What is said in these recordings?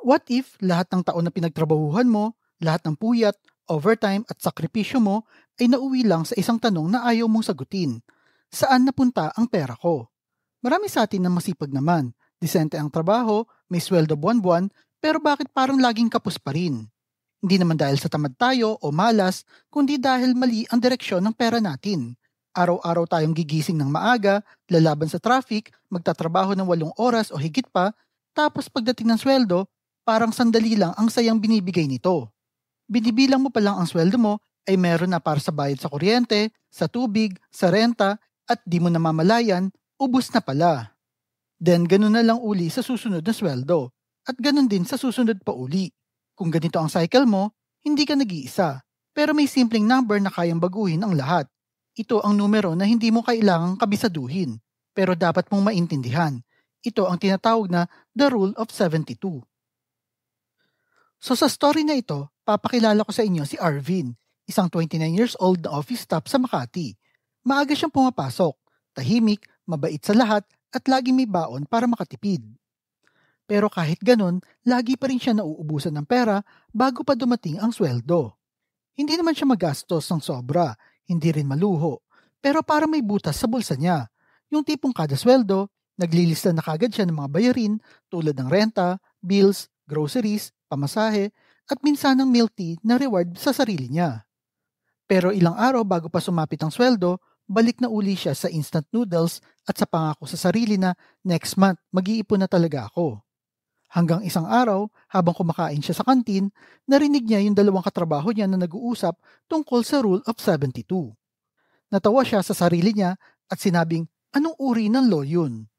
What if lahat ng taon na pinagtrabahuhan mo, lahat ng puyat, overtime at sakripisyo mo ay nauwi lang sa isang tanong na ayaw mong sagutin? Saan napunta ang pera ko? Marami sa atin na masipag naman, disente ang trabaho, may sweldo buwan-buwan, pero bakit parang laging kapos pa rin? Hindi naman dahil sa tamad tayo o malas, kundi dahil mali ang direksyon ng pera natin. Araw-araw tayong gigising ng maaga, lalaban sa traffic, magtatrabaho ng 8 oras o higit pa, tapos pagdating ng sweldo, parang sandali lang ang sayang binibigay nito. Binibilang mo pa lang ang sweldo mo ay meron na para sa bayad sa kuryente, sa tubig, sa renta, at di mo namamalayan, ubus na pala. Then ganun na lang uli sa susunod na sweldo, at ganun din sa susunod pa uli. Kung ganito ang cycle mo, hindi ka nag-iisa, pero may simpleng number na kayang baguhin ang lahat. Ito ang numero na hindi mo kailangang kabisaduhin, pero dapat mong maintindihan. Ito ang tinatawag na the rule of 72. So sa story na ito, papakilala ko sa inyo si Arvin, isang 29 years old na office staff sa Makati. Maaga siyang pumapasok, tahimik, mabait sa lahat at lagi may baon para makatipid. Pero kahit ganun, lagi pa rin siya nauubusan ng pera bago pa dumating ang sweldo. Hindi naman siya magastos ng sobra, hindi rin maluho, pero para may butas sa bulsa niya. Yung tipong kada sweldo, naglilista na kagad siya ng mga bayarin tulad ng renta, bills, groceries, pamasahe, at minsan ng milk tea na reward sa sarili niya. Pero ilang araw bago pa sumapit ang sweldo, balik na uli siya sa instant noodles at sa pangako sa sarili na next month mag-iipon na talaga ako. Hanggang isang araw, habang kumakain siya sa kantin, narinig niya yung dalawang katrabaho niya na nag-uusap tungkol sa Rule of 72. Natawa siya sa sarili niya at sinabing, anong uri ng law yun?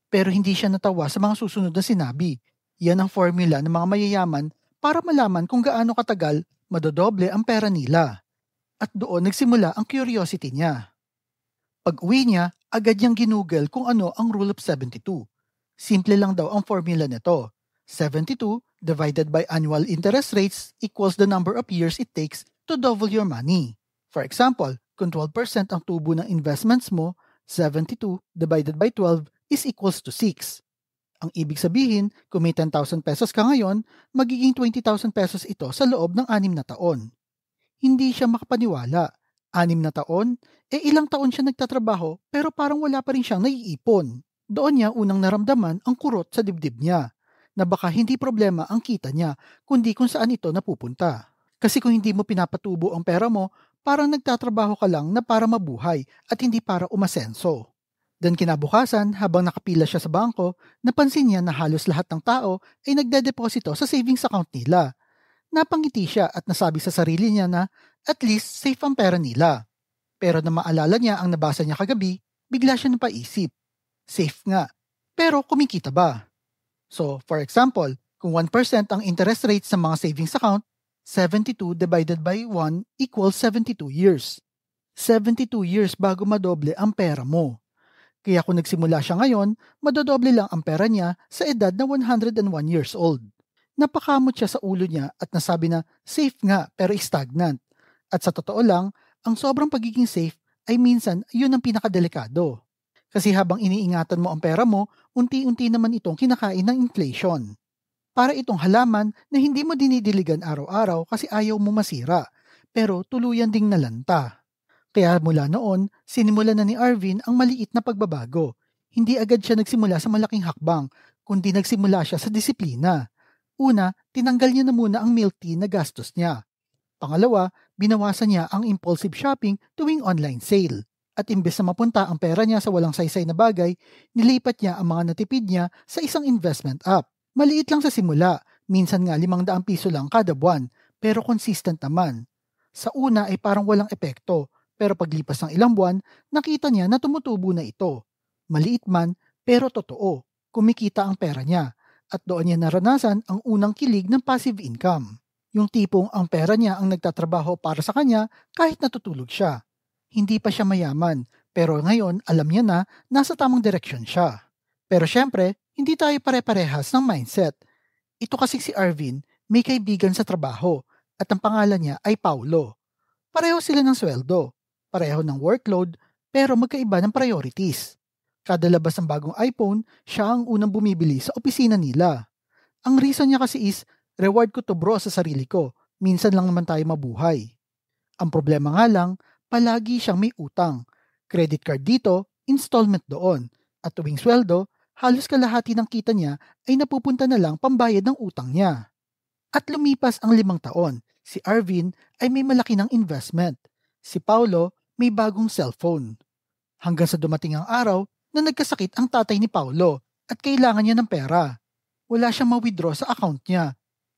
Pero hindi siya natawa sa mga susunod na sinabi. Yan ang formula ng mga mayayaman para malaman kung gaano katagal madodoble ang pera nila. At doon nagsimula ang curiosity niya. Pag-uwi niya, agad niyang ginugol kung ano ang Rule of 72. Simple lang daw ang formula nito. 72 divided by annual interest rates equals the number of years it takes to double your money. For example, kung 12% ang tubo ng investments mo, 72 divided by 12 is equals to 6. Ang ibig sabihin, kung may 10,000 pesos ka ngayon, magiging 20,000 pesos ito sa loob ng 6 na taon. Hindi siya makapaniwala. 6 na taon? Ilang taon siya nagtatrabaho pero parang wala pa rin siyang naiipon. Doon niya unang naramdaman ang kurot sa dibdib niya, na baka hindi problema ang kita niya, kundi kung saan ito napupunta. Kasi kung hindi mo pinapatubo ang pera mo, parang nagtatrabaho ka lang na para mabuhay at hindi para umasenso. Then kinabukasan, habang nakapila siya sa bangko, napansin niya na halos lahat ng tao ay nagdedeposito sa savings account nila. Napangiti siya at nasabi sa sarili niya na at least safe ang pera nila. Pero na maalala niya ang nabasa niya kagabi, bigla siya napaisip. Safe nga, pero kumikita ba? So, for example, kung 1% ang interest rate sa mga savings account, 72 divided by 1 equals 72 years. 72 years bago madoble ang pera mo. Kaya kung nagsimula siya ngayon, madodoble lang ang pera niya sa edad na 101 years old. Napakamot siya sa ulo niya at nasabi na safe nga pero stagnant. At sa totoo lang, ang sobrang pagiging safe ay minsan yun ang pinakadelikado. Kasi habang iniingatan mo ang pera mo, unti-unti naman itong kinakain ng inflation. Para itong halaman na hindi mo dinidiligan araw-araw kasi ayaw mo masira, pero tuluyan ding nalanta. Kaya mula noon, sinimulan na ni Arvin ang maliit na pagbabago. Hindi agad siya nagsimula sa malaking hakbang, kundi nagsimula siya sa disiplina. Una, tinanggal niya na muna ang milk tea na gastos niya. Pangalawa, binawasan niya ang impulsive shopping tuwing online sale. At imbes na mapunta ang pera niya sa walang saysay na bagay, nilipat niya ang mga natipid niya sa isang investment app. Maliit lang sa simula, minsan nga 500 piso lang kada buwan, pero consistent naman. Sa una ay parang walang epekto, pero paglipas ng ilang buwan, nakita niya na tumutubo na ito. Maliit man, pero totoo. Kumikita ang pera niya, at doon niya naranasan ang unang kilig ng passive income. Yung tipong ang pera niya ang nagtatrabaho para sa kanya kahit natutulog siya. Hindi pa siya mayaman, pero ngayon alam niya na nasa tamang direksyon siya. Pero syempre, hindi tayo pare-parehas ng mindset. Ito kasi si Arvin, may kaibigan sa trabaho, at ang pangalan niya ay Paulo. Pareho sila ng sweldo, pareho ng workload, pero magkaiba ng priorities. Kada labas ng bagong iPhone, siya ang unang bumibili sa opisina nila. Ang reason niya kasi is, reward ko to bro sa sarili ko. Minsan lang naman tayo mabuhay. Ang problema nga lang, palagi siyang may utang. Credit card dito, installment doon. At tuwing sweldo, halos kalahati ng kita niya ay napupunta na lang pambayad ng utang niya. At lumipas ang 5 taon, si Arvin ay may malaki ng investment. Si Paulo may bagong cellphone. Hanggang sa dumating ang araw na nagkasakit ang tatay ni Paulo at kailangan niya ng pera. Wala siyang ma-withdraw sa account niya.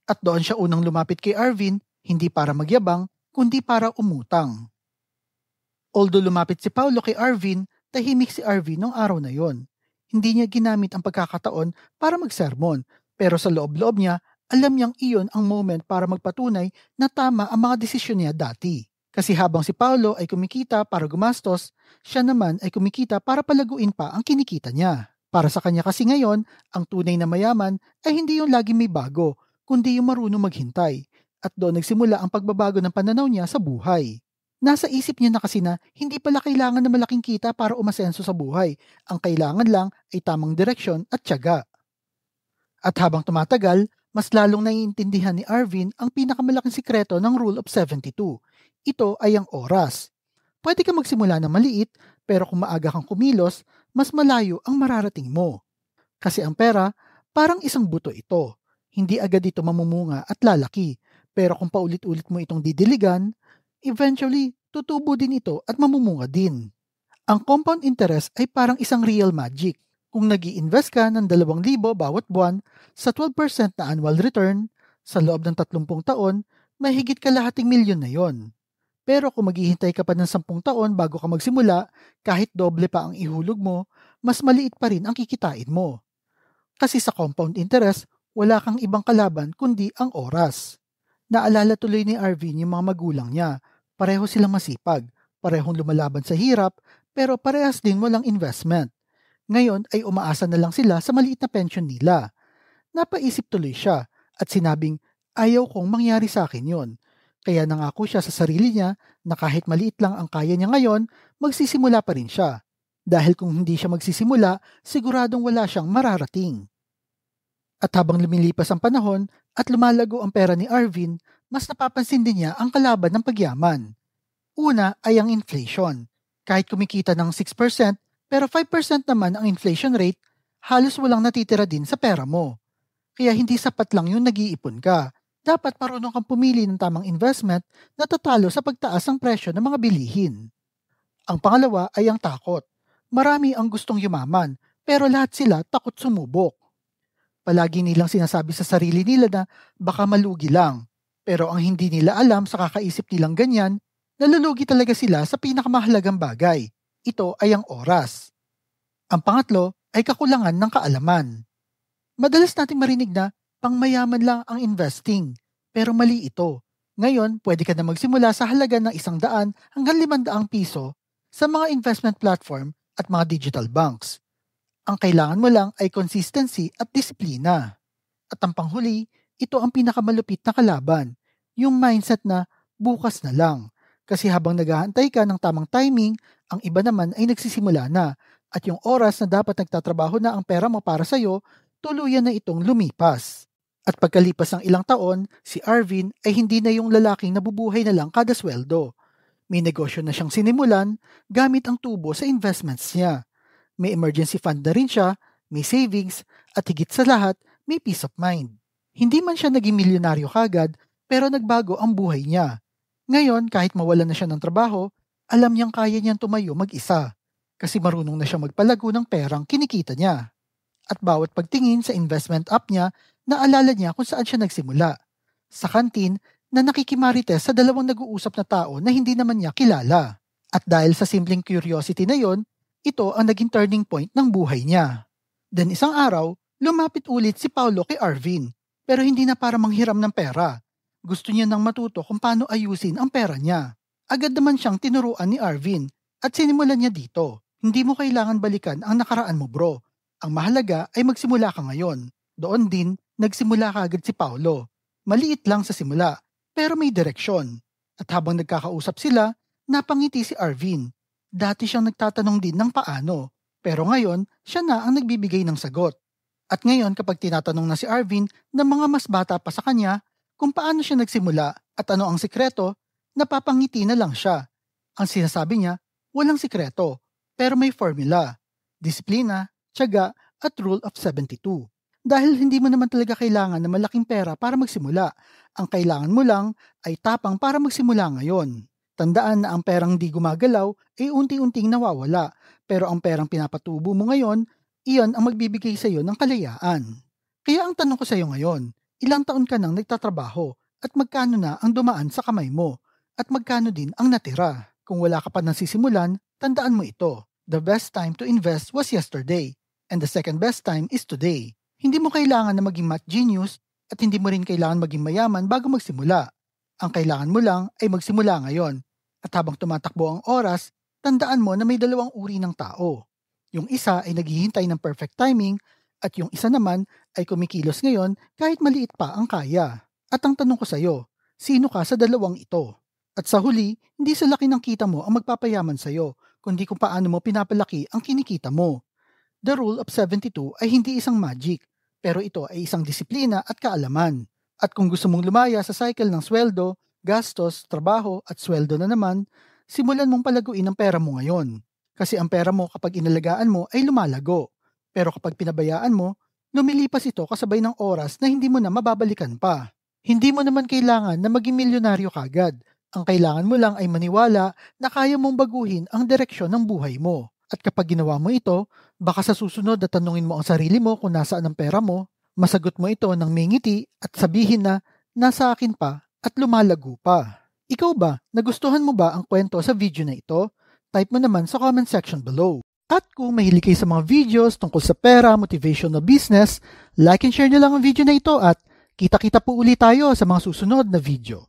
At doon siya unang lumapit kay Arvin, hindi para magyabang, kundi para umutang. Although lumapit si Paulo kay Arvin, tahimik si Arvin noong araw na yon. Hindi niya ginamit ang pagkakataon para magsermon, pero sa loob-loob niya, alam niyang iyon ang moment para magpatunay na tama ang mga desisyon niya dati. Kasi habang si Paulo ay kumikita para gumastos, siya naman ay kumikita para palaguin pa ang kinikita niya. Para sa kanya kasi ngayon, ang tunay na mayaman ay hindi yung lagi may bago, kundi yung marunong maghintay. At doon nagsimula ang pagbabago ng pananaw niya sa buhay. Nasa isip niya na kasi na hindi pala kailangan na malaking kita para umasenso sa buhay. Ang kailangan lang ay tamang direksyon at tiyaga. At habang tumatagal, mas lalong naiintindihan ni Arvin ang pinakamalaking sikreto ng Rule of 72. Ito ay ang oras. Pwede ka magsimula na maliit, pero kung maaga kang kumilos, mas malayo ang mararating mo. Kasi ang pera, parang isang buto ito. Hindi agad ito mamumunga at lalaki. Pero kung paulit-ulit mo itong didiligan, eventually, tutubo din ito at mamumunga din. Ang compound interest ay parang isang real magic. Kung nag-i-invest ka ng 2,000 bawat buwan sa 12% na annual return, sa loob ng 30 taon, may higit kalahating milyon na yon. Pero kung maghihintay ka pa ng 10 taon bago ka magsimula, kahit doble pa ang ihulog mo, mas maliit pa rin ang kikitain mo. Kasi sa compound interest, wala kang ibang kalaban kundi ang oras. Naalala tuloy ni Arvin yung mga magulang niya. Pareho silang masipag, parehong lumalaban sa hirap, pero parehas din walang investment. Ngayon ay umaasa na lang sila sa maliit na pension nila. Napaisip tuloy siya at sinabing, ayaw kong mangyari sa akin yon. Kaya nangako siya sa sarili niya na kahit maliit lang ang kaya niya ngayon, magsisimula pa rin siya. Dahil kung hindi siya magsisimula, siguradong wala siyang mararating. At habang lumilipas ang panahon at lumalago ang pera ni Arvin, mas napapansin din niya ang kalaban ng pagyaman. Una ay ang inflation. Kahit kumikita ng 6%, pero 5% naman ang inflation rate, halos walang natitira din sa pera mo. Kaya hindi sapat lang yung nag-iipon ka. Dapat marunong kang pumili ng tamang investment na tatalo sa pagtaas ng presyo ng mga bilihin. Ang pangalawa ay ang takot. Marami ang gustong yumaman, pero lahat sila takot sumubok. Palagi nilang sinasabi sa sarili nila na baka malugi lang. Pero ang hindi nila alam sa kakaisip nilang ganyan, nalulugi talaga sila sa pinakamahalagang bagay. Ito ay ang oras. Ang pangatlo ay kakulangan ng kaalaman. Madalas nating marinig na pangmayaman lang ang investing, pero mali ito. Ngayon, pwede ka na magsimula sa halaga ng 100 hanggang 500 piso sa mga investment platform at mga digital banks. Ang kailangan mo lang ay consistency at disiplina. At ang panghuli, ito ang pinakamalupit na kalaban, yung mindset na bukas na lang. Kasi habang naghahantay ka ng tamang timing, ang iba naman ay nagsisimula na at yung oras na dapat nagtatrabaho na ang pera mo para sa'yo, tuluyan na itong lumipas. At pagkalipas ng ilang taon, si Arvin ay hindi na yung lalaking nabubuhay na lang kada sweldo. May negosyo na siyang sinimulan gamit ang tubo sa investments niya. May emergency fund na rin siya, may savings, at higit sa lahat, may peace of mind. Hindi man siya naging milyonaryo kagad, pero nagbago ang buhay niya. Ngayon, kahit mawalan na siya ng trabaho, alam niyang kaya niyang tumayo mag-isa. Kasi marunong na siya magpalago ng perang kinikita niya. At bawat pagtingin sa investment app niya, naalala niya kung saan siya nagsimula. Sa kantin na nakikimarites sa dalawang nag-uusap na tao na hindi naman niya kilala. At dahil sa simpleng curiosity na yon, ito ang naging turning point ng buhay niya. Then isang araw, lumapit ulit si Paulo kay Arvin, pero hindi na para manghiram ng pera. Gusto niya nang matuto kung paano ayusin ang pera niya. Agad naman siyang tinuruan ni Arvin at sinimulan niya dito. Hindi mo kailangan balikan ang nakaraan mo bro. Ang mahalaga ay magsimula ka ngayon. Doon din, nagsimula kaagad si Paulo. Maliit lang sa simula, pero may direksyon. At habang nagkakausap sila, napangiti si Arvin. Dati siyang nagtatanong din ng paano, pero ngayon siya na ang nagbibigay ng sagot. At ngayon kapag tinatanong na si Arvin ng mga mas bata pa sa kanya kung paano siya nagsimula at ano ang sikreto, napapangiti na lang siya. Ang sinasabi niya, walang sikreto, pero may formula, disiplina, tiyaga at rule of 72. Dahil hindi mo naman talaga kailangan ng malaking pera para magsimula. Ang kailangan mo lang ay tapang para magsimula ngayon. Tandaan na ang perang di gumagalaw ay unti-unting nawawala, pero ang perang pinapatubo mo ngayon, iyon ang magbibigay sa iyo ng kalayaan. Kaya ang tanong ko sa iyo ngayon, ilang taon ka nang nagtatrabaho at magkano na ang dumaan sa kamay mo at magkano din ang natira? Kung wala ka pa nang sisimulan, tandaan mo ito. The best time to invest was yesterday and the second best time is today. Hindi mo kailangan na maging math genius at hindi mo rin kailangan maging mayaman bago magsimula. Ang kailangan mo lang ay magsimula ngayon. At habang tumatakbo ang oras, tandaan mo na may dalawang uri ng tao. Yung isa ay naghihintay ng perfect timing at yung isa naman ay kumikilos ngayon kahit maliit pa ang kaya. At ang tanong ko sa iyo, sino ka sa dalawang ito? At sa huli, hindi sa laki ng kita mo ang magpapayaman sa iyo, kundi kung paano mo pinapalaki ang kinikita mo. The rule of 72 ay hindi isang magic, pero ito ay isang disiplina at kaalaman. At kung gusto mong lumaya sa cycle ng sweldo, gastos, trabaho at sweldo na naman, simulan mong palaguin ang pera mo ngayon. Kasi ang pera mo kapag inalagaan mo ay lumalago. Pero kapag pinabayaan mo, lumilipas ito kasabay ng oras na hindi mo na mababalikan pa. Hindi mo naman kailangan na maging milyonaryo kagad. Ang kailangan mo lang ay maniwala na kaya mong baguhin ang direksyon ng buhay mo. At kapag ginawa mo ito, baka sa susunod na tanungin mo ang sarili mo kung nasaan ang pera mo, masagot mo ito ng may ngiti at sabihin na nasa akin pa at lumalago pa. Ikaw ba, nagustuhan mo ba ang kwento sa video na ito? Type mo naman sa comment section below. At kung mahilig kayo sa mga videos tungkol sa pera, motivation na business, like and share nyo lang ang video na ito at kita-kita po ulit tayo sa mga susunod na video.